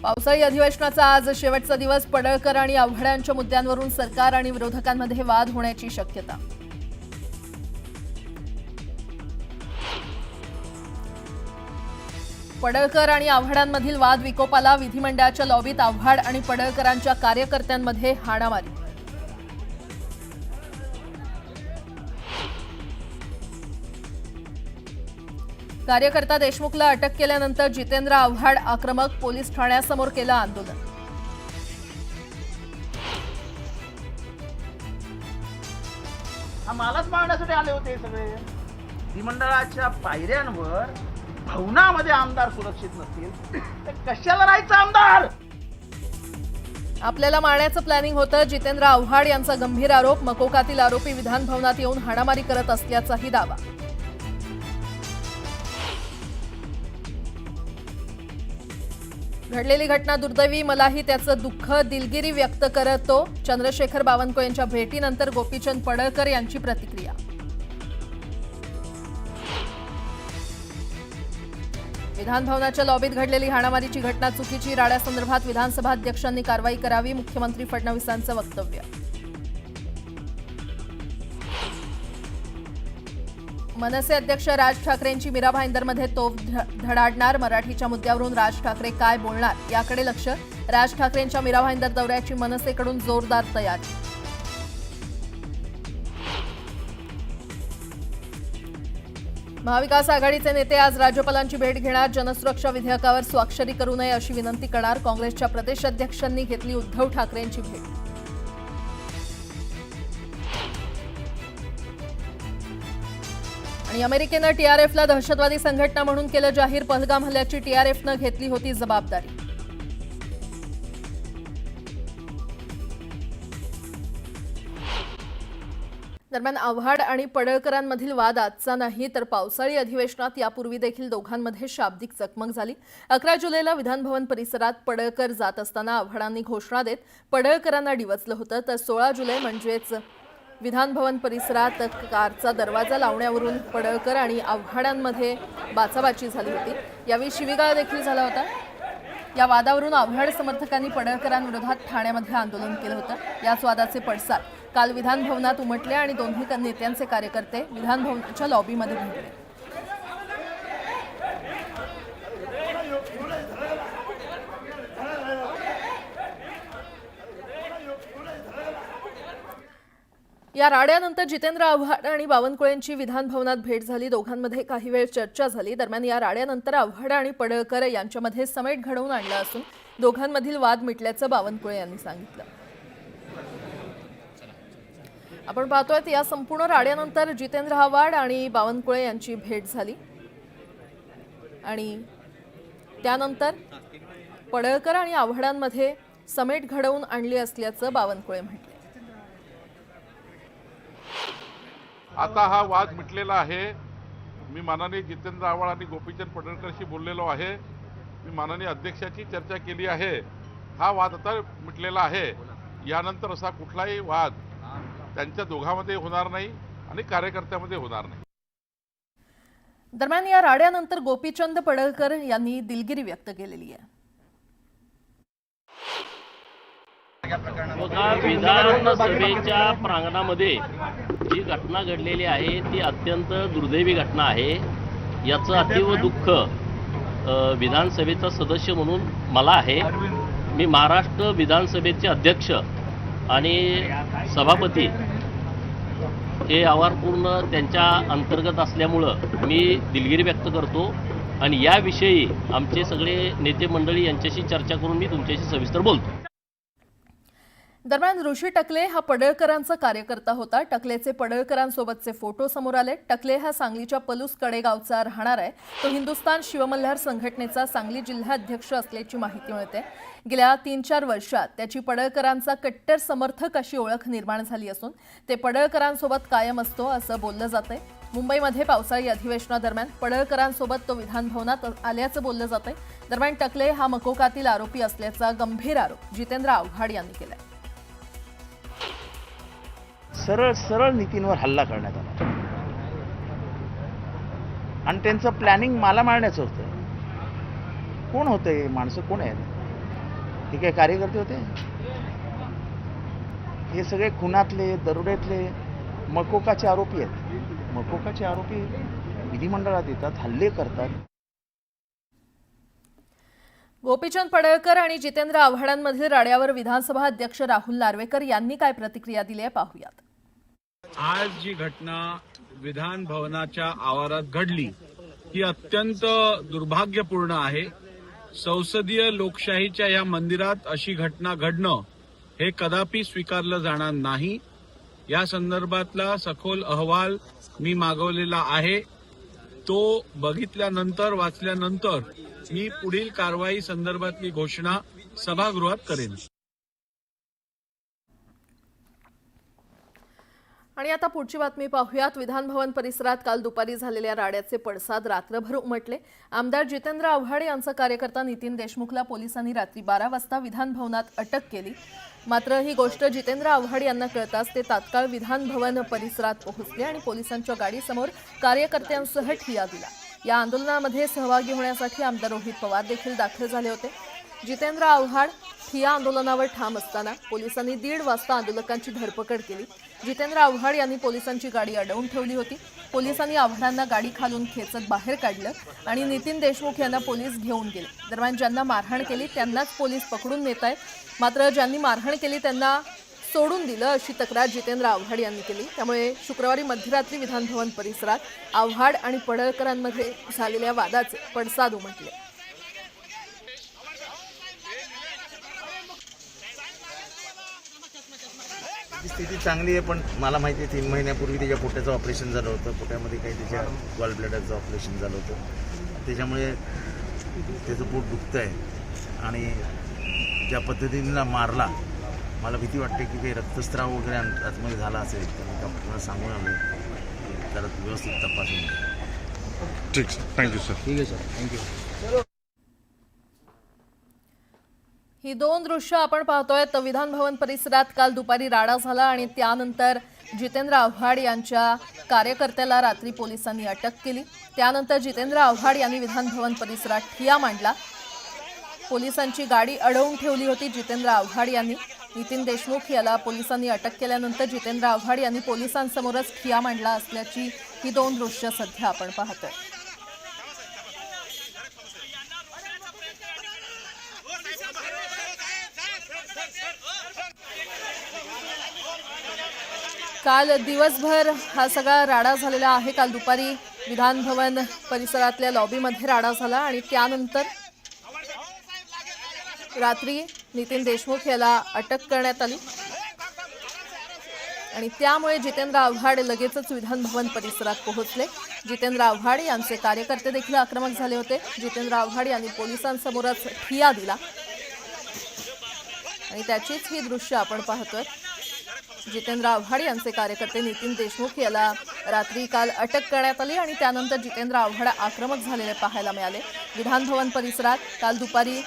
पावसाळी अधिवेशनाचा आज शेवटचा दिवस. पडळकर आणि आव्हाडांच्या मुद्द्यांवरून सरकार आणि विरोधकांमध्ये वाद होण्याची शक्यता. पडळकर आणि आव्हाडांमधील वाद विकोपाला. विधिमंडळाच्या लॉबीत आव्हाड आणि पडळकरांच्या कार्यकर्त्यांमध्ये हाणामारी. कार्यकर्ता देशमुखला अटक केल्यानंतर जितेंद्र आव्हाड आक्रमक. पोलीस ठाण्यासमोर केलं आंदोलन. आम्हालाच मारण्यासाठी आले होते सगळे. विधिमंडळाच्या पायऱ्यांवर भवनामध्ये आमदार सुरक्षित नसतील तर कशाला राहायचं आमदार. आपल्याला मारण्याचं प्लॅनिंग होतं. जितेंद्र आव्हाड यांचा गंभीर आरोप. मकोकातील आरोपी विधान भवनात येऊन हाणामारी करत असल्याचाही दावा. घडलेली घटना दुर्दैवी. मलाही त्याचं दुःख. दिलगिरी व्यक्त करतो. चंद्रशेखर बावनकुळे यांच्या भेटीनंतर गोपीचंद पडळकर यांची प्रतिक्रिया. विधान भवनाच्या लॉबीत घडलेली हाणामारीची घटना चुकीची. राड्यासंदर्भात विधानसभा अध्यक्षांनी कारवाई करावी. मुख्यमंत्री फडणवीसांचं वक्तव्य. मनसे अध्यक्ष राज ठाकरेंची मीरा भाईंदरमध्ये तोफ धडाडणार. मराठीच्या मुद्द्यावरून राज ठाकरे काय बोलणार याकडे लक्ष. राज ठाकरेंच्या मीरा भाईंदर दौऱ्याची मनसेकडून जोरदार तयारी. महाविकास आघाडीचे नेते आज राज्यपालांची भेट घेणार. जनसुरक्षा विधेयकावर स्वाक्षरी करू नये अशी विनंती करणार. काँग्रेसच्या प्रदेश अध्यक्षांनी घेतली उद्धव ठाकरेंची भेट. आणि अमेरिकेनं टीआरएफला दहशतवादी संघटना म्हणून केलं जाहीर. पहलगाम हल्ल्याची टीआरएफनं घेतली होती जबाबदारी. दरम्यान आव्हाड आणि पडळकरांमधील वाद आजचा नाही तर पावसाळी अधिवेशनात यापूर्वी देखील दोघांमध्ये शाब्दिक चकमक झाली. 11 जुलैला विधानभवन परिसरात पडळकर जात असताना आव्हाडांनी घोषणा देत पडळकरांना डिवचलं होतं. तर 16 जुलै म्हणजेच विधानभवन परिसरात कारचा दरवाजा लावण्यावरून पडळकर आणि आव्हाडांमध्ये बाचाबाची झाली होती. यावेळी शिवीगाळ देखील झाला होता. या वादावरून आव्हाड समर्थकांनी पडळकरांविरोधात ठाण्यामध्ये आंदोलन केलं होतं. याच वादाचे पडसाद काल विधानभवनात उमटले आणि दोन्ही नेत्यांचे कार्यकर्ते विधानभवनाच्या लॉबीमध्ये भेटले. या राड्यानंतर जितेंद्र आव्हाड आणि बावनकुळेंची विधानभवनात भेट झाली. दोघांमध्ये काही वेळ चर्चा झाली. दरम्यान या राड्यानंतर आव्हाड आणि पडळकर यांच्यामध्ये समेट घडवून आणलं असून दोघांमधील वाद मिटल्याचं बावनकुळे यांनी सांगितलं. आपण पाहतोय या संपूर्ण राड्यानंतर जितेंद्र आव्हाड आणि बावनकुळे यांची भेट झाली आणि त्यानंतर पडळकर आणि आव्हाडांमध्ये समेट घडवून आणली असल्याचं बावनकुळे म्हटले. आता हा वाद मिटलेला आहे. मी माननीय जितेंद्र आव्हाड आणि गोपीचंद पडळकरशी बोललेलो आहे. मी माननीय अध्यक्षाची चर्चा केली आहे. हा वाद आता मिटलेला आहे. यानंतर असा कुठलाही वाद त्यांच्या दोघांमध्ये होणार नाही आणि कार्यकर्त्यामध्ये होणार नाही. दरम्यान या राड्यानंतर गोपीचंद पडळकर यांनी दिलगिरी व्यक्त केलेली आहे. विधानसभेच्या प्रांगणामध्ये जी घटना घडलेली आहे ती अत्यंत दुर्दैवी घटना आहे. याचं अतीव दुःख विधानसभेचा सदस्य म्हणून मला आहे. मी महाराष्ट्र विधानसभेचे अध्यक्ष आणि सभापती हे आवारपूर्ण त्यांच्या अंतर्गत असल्यामुळं मी दिलगिरी व्यक्त करतो आणि याविषयी आमचे सगळे नेते मंडळी यांच्याशी चर्चा करून मी तुमच्याशी सविस्तर बोलतो. दरम्यान ऋषी टकले हा पडळकरांचा कार्यकर्ता होता. टकलेचे पडळकरांसोबतचे फोटो समोर आले. टकले हा सांगलीच्या पलूस कडेगावचा राहणार आहे. तो हिंदुस्थान शिवमल्हार संघटनेचा सांगली जिल्हाध्यक्ष असल्याची माहिती मिळते. गेल्या 3-4 वर्षात त्याची पडळकरांचा कट्टर समर्थक अशी ओळख निर्माण झाली असून ते पडळकरांसोबत कायम असतो असं बोललं जातंय. मुंबईमध्ये पावसाळी अधिवेशनादरम्यान पडळकरांसोबत तो विधानभवनात आल्याचं बोललं जातंय. दरम्यान टकले हा मकोकातील आरोपी असल्याचा गंभीर आरोप जितेंद्र आव्हाड यांनी केलाय. सरळ सरळ नीतींवर हल्ला करण्यात आला आणि त्यांचं प्लॅनिंग मला मारण्याचं होतं. कोण होते माणसं, कोण आहेत? हे काय कार्यकर्ते होते? हे सगळे खुनातले, दरोड्यातले मकोकाचे आरोपी आहेत. मकोकाचे आरोपी विधिमंडळात येतात, हल्ले करतात. गोपीचंद पडळकर आणि जितेंद्र आव्हाडांमधील राड्यावर विधानसभा अध्यक्ष राहुल नार्वेकर यांनी काय प्रतिक्रिया दिली आहे पाहूयात. आज जी घटना विधान भवनाच्या आवारात घडली ही अत्यंत दुर्भाग्यपूर्ण आहे. संसदीय लोकशाहीच्या या मंदिरात अशी घटना घडणं हे कदापि स्वीकारलं जाणार नाही. या संदर्भातला सखोल अहवाल मी मागवलेला आहे. तो बघितल्यानंतर वाचल्यानंतर मी पुढील कारवाई संदर्भातली घोषणा सभागृहात करेन. आणि आता पुढची बातमी पाहूयात. विधान भवन परिसरात काल दुपारी झालेल्या राड्याचे पडसाद रात्रभर उमटले. आमदार जितेंद्र आव्हाड यांचा कार्यकर्ता नितीन देशमुखला पोलिसांनी रात्री 12 वाजता विधान भवनात अटक केली. मात्र ही गोष्ट जितेंद्र आव्हाड यांना कळताच ते तात्काळ विधान भवन परिसरात पोहोचले आणि पोलिसांच्या गाडीसमोर कार्यकर्त्यांसह ठिय्या दिला. या आंदोलनामध्ये सहभागी होण्यासाठी आमदार रोहित पवार देखील दाखल झाले होते. जितेंद्र आव्हाड ठिय्या आंदोलनावर ठाम असताना पोलिसांनी 1:30 वाजता आंदोलकांची धरपकड केली. जितेंद्र आव्हाड यांनी पोलिसांची गाडी अडवून ठेवली होती. पोलिसांनी आव्हाडांना गाडी खालून खेचत बाहेर काढलं आणि नितीन देशमुख यांना पोलीस घेऊन गेले. दरम्यान ज्यांना मारहाण केली त्यांनाच पोलीस पकडून नेत आहेत. मात्र ज्यांनी मारहाण केली त्यांना सोडून दिलं अशी तक्रार जितेंद्र आव्हाड यांनी केली. त्यामुळे शुक्रवारी मध्यरात्री विधानभवन परिसरात आव्हाड आणि पडळकरांमध्ये झालेल्या वादाचे पडसाद उमटले. स्थिती चांगली आहे, पण मला माहिती आहे 3 महिन्यापूर्वी त्याच्या पोटाचं ऑपरेशन झालं होतं. पोटामध्ये काही त्याच्या गॉल ब्लॅडरचं ऑपरेशन झालं होतं. त्याच्यामुळे त्याचं पोट दुखतं आहे आणि ज्या पद्धतीने मारला मला भीती वाटते की काही रक्तस्राव वगैरे आतमध्ये झाला असेल. तर मी डॉक्टरला सांगून आलो तर व्यवस्थित तपासून. ठीक सर, थँक्यू सर. ठीक आहे सर, थँक्यू. ही 2 दृश्य आपण पाहतोय. तर विधान भवन परिसरात काल दुपारी राडा झाला आणि त्यानंतर जितेंद्र आव्हाड यांच्या कार्यकर्त्याला रात्री पोलिसांनी अटक केली. त्यानंतर जितेंद्र आव्हाड यांनी विधान भवन परिसरात ठिय्या मांडला. पोलिसांची गाडी अडवून ठेवली होती जितेंद्र आव्हाड यांनी. नितीन देशमुख याला पोलिसांनी अटक केल्यानंतर जितेंद्र आव्हाड यांनी पोलिसांसमोरच ठिय्या मांडला असल्याची ही 2 दृश्य सध्या आपण पाहतोय. काल दिवसभर हा सगळा राडा झालेला आहे. काल दुपारी विधान भवन परिसरातल्या लॉबीमध्ये राडा झाला आणि त्यानंतर रात्री नितीन देशमुख याला अटक करण्यात आली आणि त्यामुळे जितेंद्र आव्हाड लगेचच विधान भवन परिसरात पोहोचले. जितेंद्र आव्हाड यांचे कार्यकर्ते देखील आक्रमक झाले होते. जितेंद्र आव्हाड यांनी पोलिसांसमोरच ठिय्या दिला आणि त्याचीच ही दृश्य आपण पाहतोय. जितेंद्र आव्हाड यांचे कार्यकर्ते नितीन देशमुख याला रात्री काल अटक करण्यात आली आणि त्यानंतर जितेंद्र आव्हाड आक्रमक झालेले पाहायला मिळाले. विधान भवन परिसरात काल दुपारी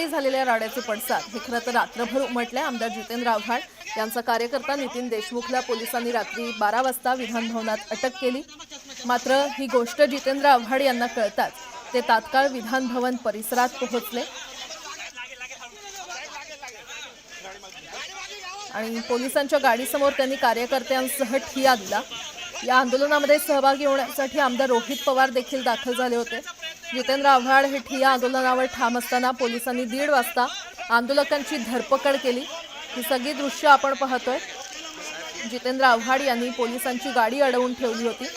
झालेल्या राड्याचे पडसाद हे खरं तर रात्रभर उमटले. आमदार जितेंद्र आव्हाड यांचा कार्यकर्ता नितीन देशमुखला पोलिसांनी रात्री 12 वाजता विधान भवनात अटक केली. मात्र ही गोष्ट जितेंद्र आव्हाड यांना कळताच ते तात्काळ विधान भवन परिसरात पोहोचले आणि पोलिसांच्या गाडीसमोर त्यांनी कार्यकर्त्यांसह ठिय्या दिला. या आंदोलनामध्ये सहभागी होण्यासाठी आमदार रोहित पवार देखील दाखल झाले होते. जितेंद्र आव्हाड हे ठिय्या आंदोलनावर ठाम असताना पोलिसांनी 1:30 वाजता आंदोलकांची धरपकड केली. ही सगळी दृश्य आपण पाहतोय. जितेंद्र आव्हाड यांनी पोलिसांची गाडी अडवून ठेवली होती.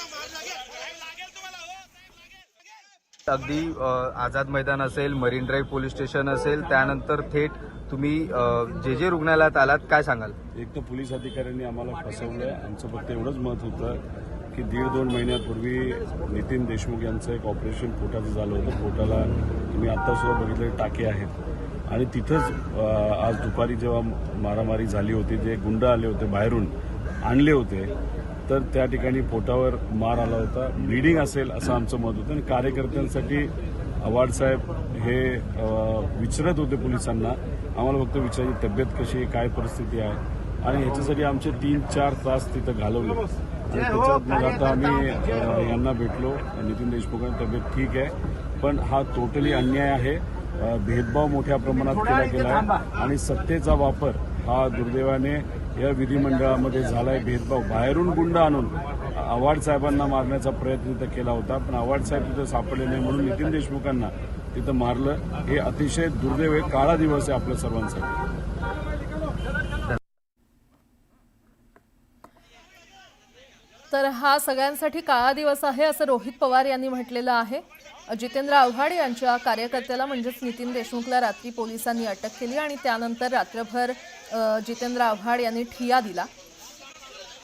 अगदी आझाद मैदान असेल, मरीन ड्राईव्ह पोलीस स्टेशन असेल, त्यानंतर थेट तुम्ही जे रुग्णालयात आलात, काय सांगाल? एक तर पोलीस अधिकाऱ्यांनी आम्हाला फसवलंय. आमचं फक्त एवढंच मत होतं की 1.5-2 महिन्यापूर्वी नितीन देशमुख यांचं एक ऑपरेशन पोटाचं झालं होतं. पोटाला तुम्ही आत्तासुद्धा बघितले टाके आहेत आणि तिथंच आज दुपारी जेव्हा मारामारी झाली होती, जे गुंड आले होते बाहेरून आणले होते, तर त्या ठिकाणी पोटावर मार आला होता. ब्लिडिंग असेल असं आमचं मत होतं आणि कार्यकर्त्यांसाठी आव्हाड साहेब हे विचारत होते पोलिसांना. आम्हाला फक्त विचारायची तब्येत कशी आहे, काय परिस्थिती आहे आणि ह्याच्यासाठी आमचे 3-4 तास तिथं घालवले आणि त्याच्यात मग आता आम्ही यांना भेटलो. नितीन देशमुखांची तब्येत ठीक आहे, पण हा टोटली अन्याय आहे भेदभाव मोठ्या प्रमाणात केला गेला आहे आणि सत्तेचा वापर हा दुर्दैवाने या विधिमंडळामध्ये झालाय. भेदभाव बाहेरून गुंड आणून आव्हाड साहेबांना मारण्याचा प्रयत्न तिथं केला होता, पण आव्हाड साहेब तिथं सापडले नाही म्हणून नितीन देशमुखांना तिथं मारलं. हे अतिशय दुर्दैव आहे, काळा दिवस आहे आपल्या सर्वांसाठी. तर हा सगळ्यांसाठी काळा दिवस आहे असं रोहित पवार यांनी म्हटलेलं आहे. जितेंद्र आव्हाड यांच्या कार्यकर्त्याला म्हणजेच नितीन देशमुखला रात्री पोलिसांनी अटक केली आणि त्यानंतर रात्रभर जितेंद्र आव्हाड यांनी ठिय्या दिला.